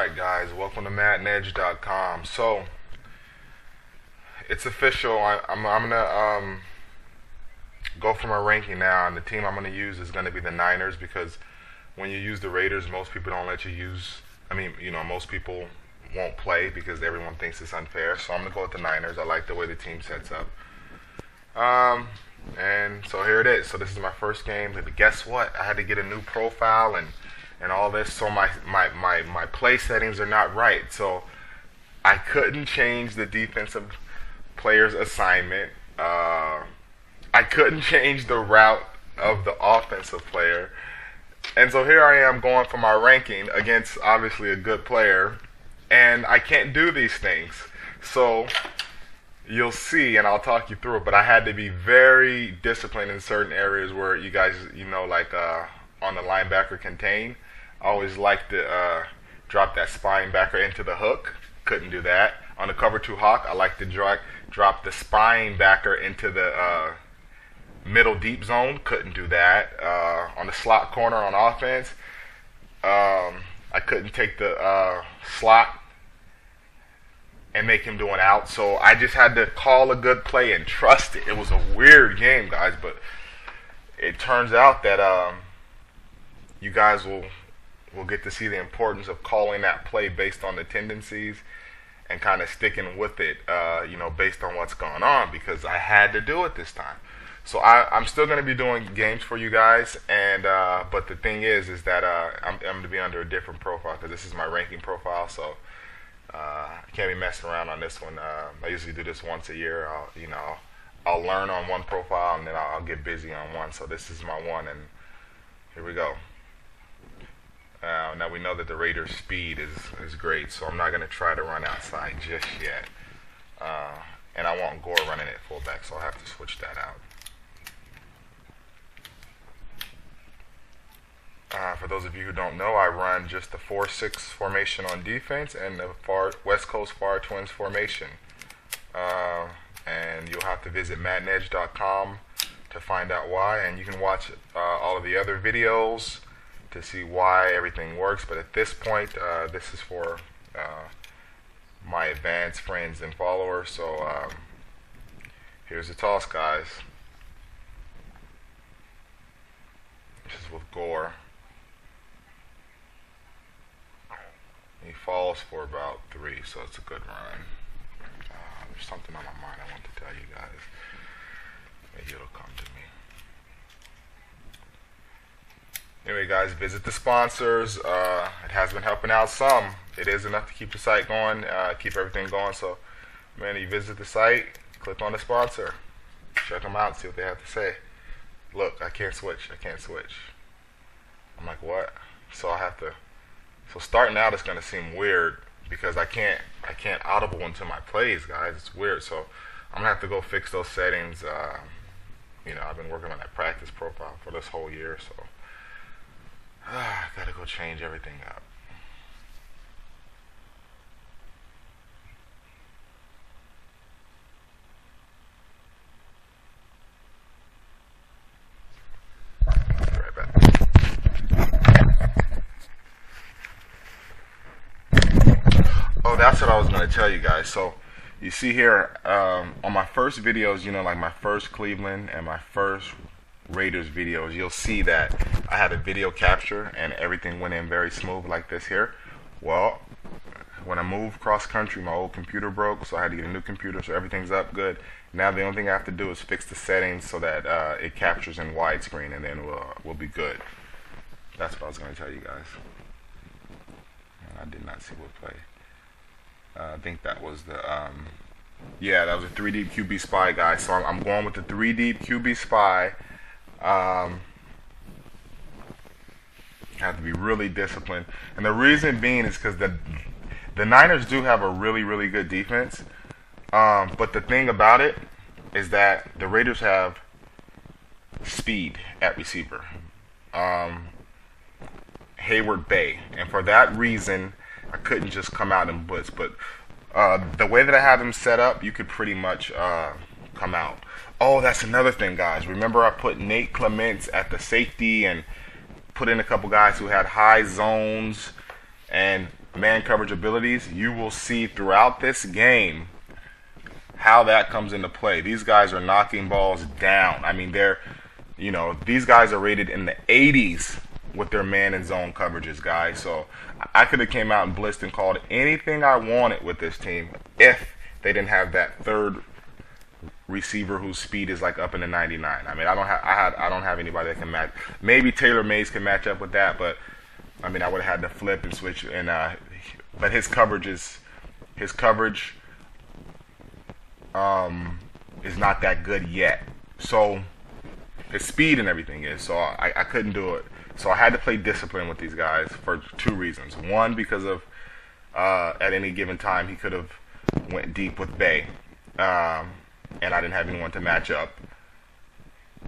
Alright guys, welcome to Maddenedge.com. So, it's official. I'm gonna go for my ranking now, and the team I'm gonna use is gonna be the Niners, because when you use the Raiders, most people don't let you use, most people won't play because everyone thinks it's unfair. So I'm gonna go with the Niners. I like the way the team sets up. And so here it is. So this is my first game. But guess what? I had to get a new profile and all this. So my play settings are not right. So I couldn't change the defensive player's assignment. I couldn't change the route of the offensive player. And so here I am going for my ranking against obviously a good player, and I can't do these things. So you'll see, and I'll talk you through it, but I had to be very disciplined in certain areas where you guys, like on the linebacker contain. I always like to drop that spine backer into the hook. Couldn't do that. On the cover two hawk, I like to drop the spine backer into the middle deep zone. Couldn't do that. On the slot corner on offense, I couldn't take the slot and make him do an out. So I just had to call a good play and trust it. It was a weird game, guys, but it turns out that you guys will get to see the importance of calling that play based on the tendencies and kind of sticking with it, based on what's going on, because I had to do it this time. So I'm still going to be doing games for you guys, and but the thing is that I'm going to be under a different profile, because this is my ranking profile. So I can't be messing around on this one. I usually do this once a year. I'll learn on one profile, and then I'll get busy on one. So this is my one, and here we go. Now we know that the Raiders' speed is great, so I'm not going to try to run outside just yet. And I want Gore running at fullback, so I'll have to switch that out. For those of you who don't know, I run just the 4-6 formation on defense and the West Coast Far Twins formation. And you'll have to visit Maddenedge.com to find out why. And you can watch all of the other videos to see why everything works. But at this point, this is for my advanced friends and followers. So here's the toss, guys. This is with Gore. He falls for about 3, so it's a good run. There's something on my mind I want to tell you guys. Maybe it'll come to me. Anyway, guys, visit the sponsors. It has been helping out some. It is enough to keep the site going, keep everything going. So, man, you visit the site, click on the sponsor. Check them out and see what they have to say. Look, I can't switch. I'm like, what? So I have to... So starting out, it's going to seem weird because I can't audible into my plays, guys. It's weird. So I'm going to have to go fix those settings. I've been working on that practice profile for this whole year, so I got to go change everything up. Be right back. Oh, that's what I was going to tell you guys. So you see here on my first videos, like my first Cleveland and my first Raiders videos, you'll see that I had a video capture and everything went in very smooth like this here. Well, when I moved cross country, my old computer broke, so I had to get a new computer, so everything's up good. Now the only thing I have to do is fix the settings so that it captures in widescreen, and then we'll be good. That's what I was going to tell you guys. I did not see what play. I think that was the, that was a 3 deep QB spy, guys. So I'm going with the 3 deep QB spy. Have to be really disciplined. And the reason being is because the Niners do have a really, really good defense. But the thing about it is that the Raiders have speed at receiver. Hayward Bay. And for that reason, I couldn't just come out and blitz, but the way that I have them set up, you could pretty much come out. Oh, that's another thing, guys. Remember I put Nate Clements at the safety and put in a couple guys who had high zones, and man coverage abilities, you will see throughout this game how that comes into play. These guys are knocking balls down. I mean, these guys are rated in the 80s with their man and zone coverages, guys. So I could have came out and blitzed and called anything I wanted with this team if they didn't have that third receiver whose speed is like up in the 99. I mean, I don't have anybody that can match. Maybe Taylor Mays can match up with that, but I mean, I would have had to flip and switch. And but his coverage is not that good yet. So his speed and everything is. So I couldn't do it. So I had to play discipline with these guys for two reasons. One, because of at any given time he could have went deep with Bay, and I didn't have anyone to match up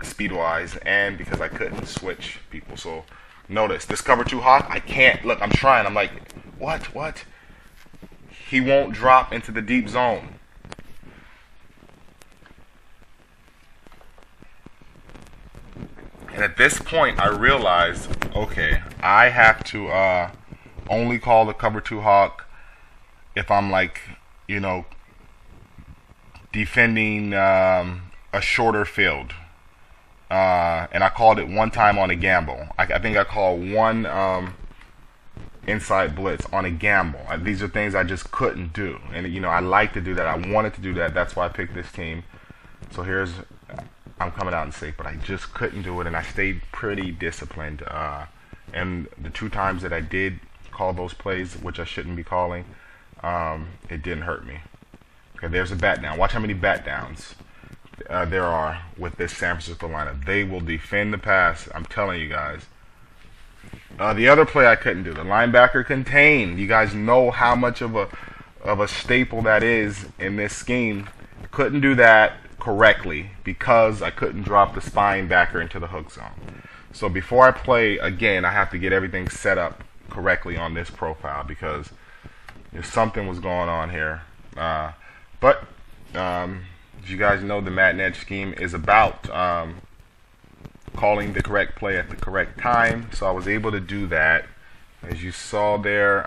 speed-wise, and because I couldn't switch people. So notice this cover 2 hawk. I can't look. I'm trying. I'm like, what? He won't drop into the deep zone. And at this point, I realized, okay, I have to only call the cover 2 hawk if I'm like, defending a shorter field. And I called it one time on a gamble. I think I called one inside blitz on a gamble. These are things I just couldn't do. And, I like to do that. I wanted to do that. That's why I picked this team. So I'm coming out and safe, but I just couldn't do it, and I stayed pretty disciplined. And the 2 times that I did call those plays, which I shouldn't be calling, it didn't hurt me. Okay, there's a bat down. Watch how many bat downs there are with this San Francisco lineup. They will defend the pass. I'm telling you guys. The other play I couldn't do, the linebacker contained. You guys know how much of a staple that is in this scheme. Couldn't do that correctly because I couldn't drop the spine backer into the hook zone. So before I play again, I have to get everything set up correctly on this profile because something was going on here. But as you guys know, the Maddenedge scheme is about calling the correct play at the correct time. So I was able to do that. As you saw there,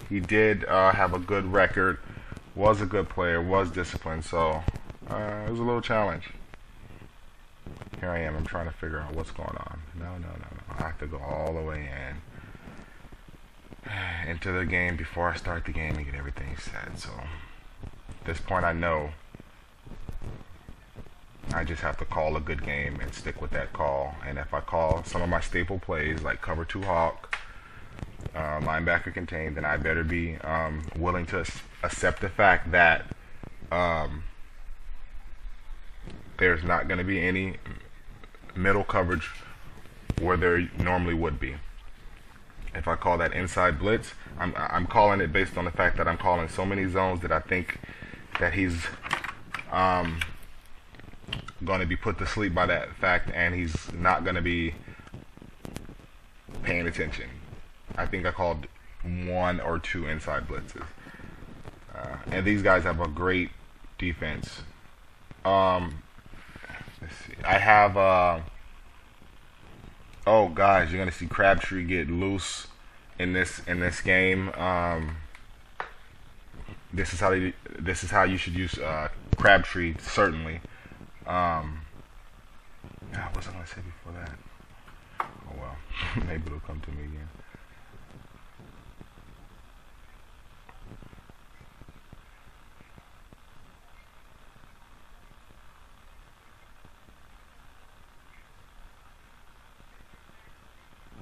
he did have a good record. Was a good player, was disciplined, so it was a little challenge. Here I am, I'm trying to figure out what's going on. No. I have to go all the way into the game before I start the game and get everything set. So at this point I know I just have to call a good game and stick with that call. And if I call some of my staple plays like cover 2 hawk, linebacker contained, then I better be willing to accept the fact that there's not going to be any middle coverage where there normally would be. If I call that inside blitz, I'm calling it based on the fact that I'm calling so many zones that I think that he's going to be put to sleep by that fact, and he's not going to be paying attention. I think I called 1 or 2 inside blitzes. And these guys have a great defense. Let's see. I have oh guys, you're gonna see Crabtree get loose in this game. This is how you should use Crabtree, certainly. What was I gonna say before that? Oh well, maybe it'll come to me again.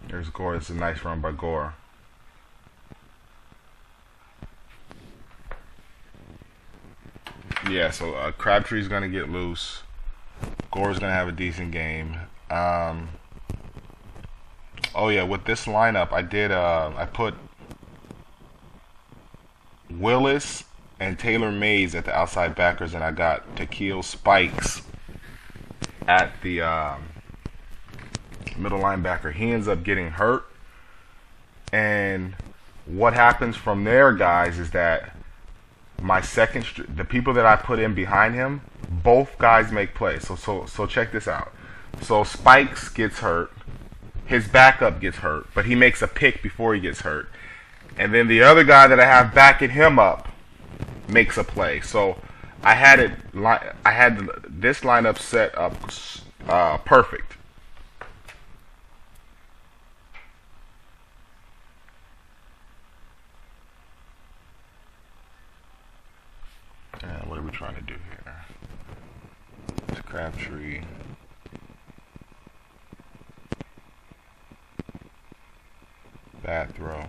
There's Gore. It's a nice run by Gore. Yeah, so Crabtree's going to get loose. Gore's going to have a decent game. Oh yeah, with this lineup, I put Willis and Taylor Mays at the outside backers, and I got Takeel Spikes at the middle linebacker. He ends up getting hurt, and what happens from there, guys, is that the people that I put in behind him, both guys make plays. So check this out. So Spikes gets hurt, his backup gets hurt, but he makes a pick before he gets hurt. and then the other guy that I have backing him up makes a play. So I had this lineup set up perfect. What are we trying to do here? It's Crabtree. Bad throw.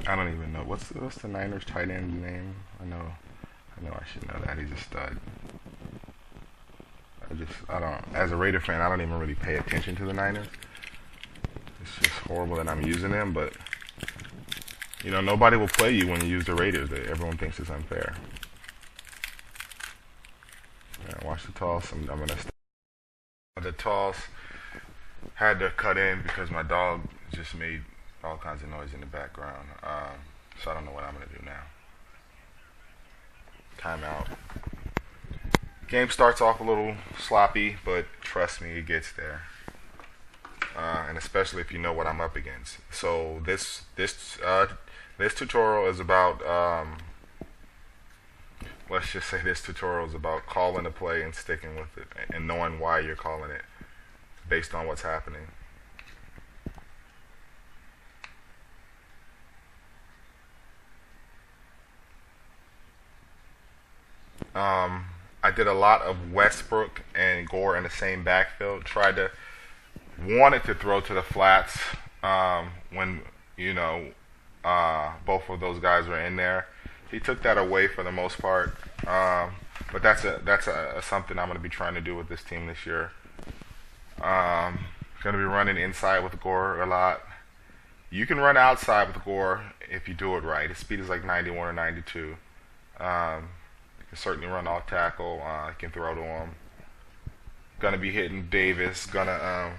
I don't even know what's the Niners tight end name. I know I should know that. He's a stud. I don't, as a Raider fan, I don't even really pay attention to the Niners. It's just horrible that I'm using them, but you know, nobody will play you when you use the Raiders. Everyone thinks it's unfair. Yeah, watch the toss. I'm gonna the toss. Had to cut in because my dog just made all kinds of noise in the background. So I don't know what I'm gonna do now. Timeout. Game starts off a little sloppy, but trust me, it gets there. And especially if you know what I'm up against. So this tutorial is about let's just say this tutorial is about calling a play and sticking with it and knowing why you're calling it based on what's happening. I did a lot of Westbrook and Gore in the same backfield. Wanted to throw to the flats when both of those guys were in there. He took that away for the most part, but that's something I'm going to be trying to do with this team this year. Going to be running inside with Gore a lot. You can run outside with Gore if you do it right. His speed is like 91 or 92. You can certainly run off tackle. You can throw to him. Gonna be hitting Davis. Gonna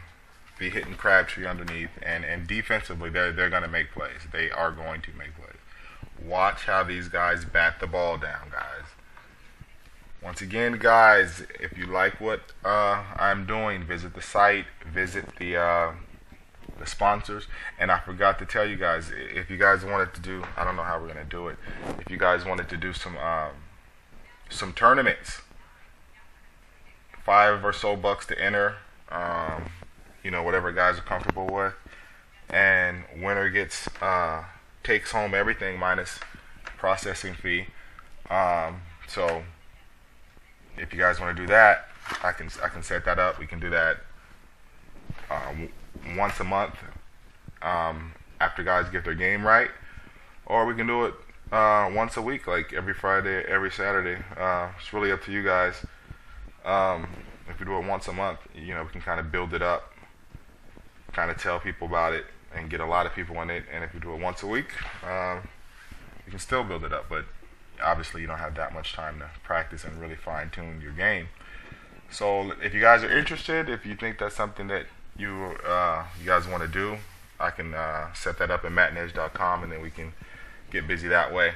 be hitting Crabtree underneath. And defensively, they're gonna make plays. They are going to make plays. Watch how these guys bat the ball down, guys. Once again, guys, if you like what I'm doing, visit the site, visit the sponsors. And I forgot to tell you guys, if you guys wanted to do, I don't know how we're gonna do it. If you guys wanted to do some tournaments, $5 or so to enter, whatever guys are comfortable with, and winner takes home everything minus processing fee. So if you guys want to do that, I can set that up. We can do that once a month after guys get their game right, or we can do it once a week, like every Friday, every Saturday. It's really up to you guys. If we do it once a month, we can kind of build it up, kind of tell people about it, and get a lot of people in it. And if we do it once a week, you can still build it up. But obviously, you don't have that much time to practice and really fine-tune your game. So if you guys are interested, if you think that's something that you guys want to do, I can set that up at Maddenedge.com, and then we can get busy that way.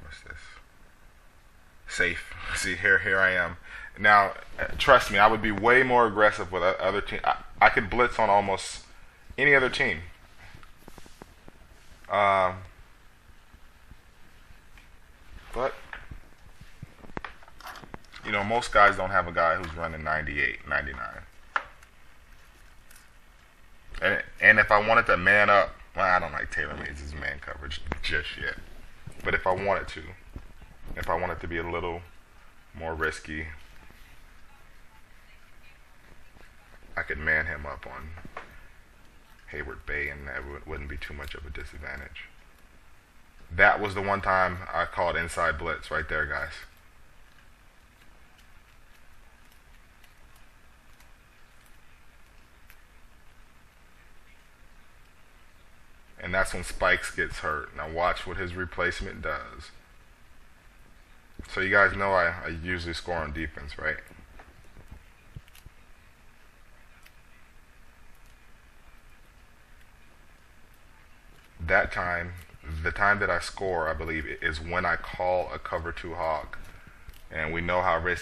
What's this? Safe. See, here I am. Now, trust me, I would be way more aggressive with other teams. I could blitz on almost any other team. But most guys don't have a guy who's running 98, 99. And if I wanted to man up, well, I don't like Taylor Mays' man coverage just yet. But if I wanted to be a little more risky, I could man him up on Hayward Bay, and that wouldn't be too much of a disadvantage. That was the one time I called inside blitz right there, guys. And that's when Spikes gets hurt. Now watch what his replacement does. So you guys know I usually score on defense, right? That time, the time that I score, I believe, is when I call a cover 2 hog. And we know how risky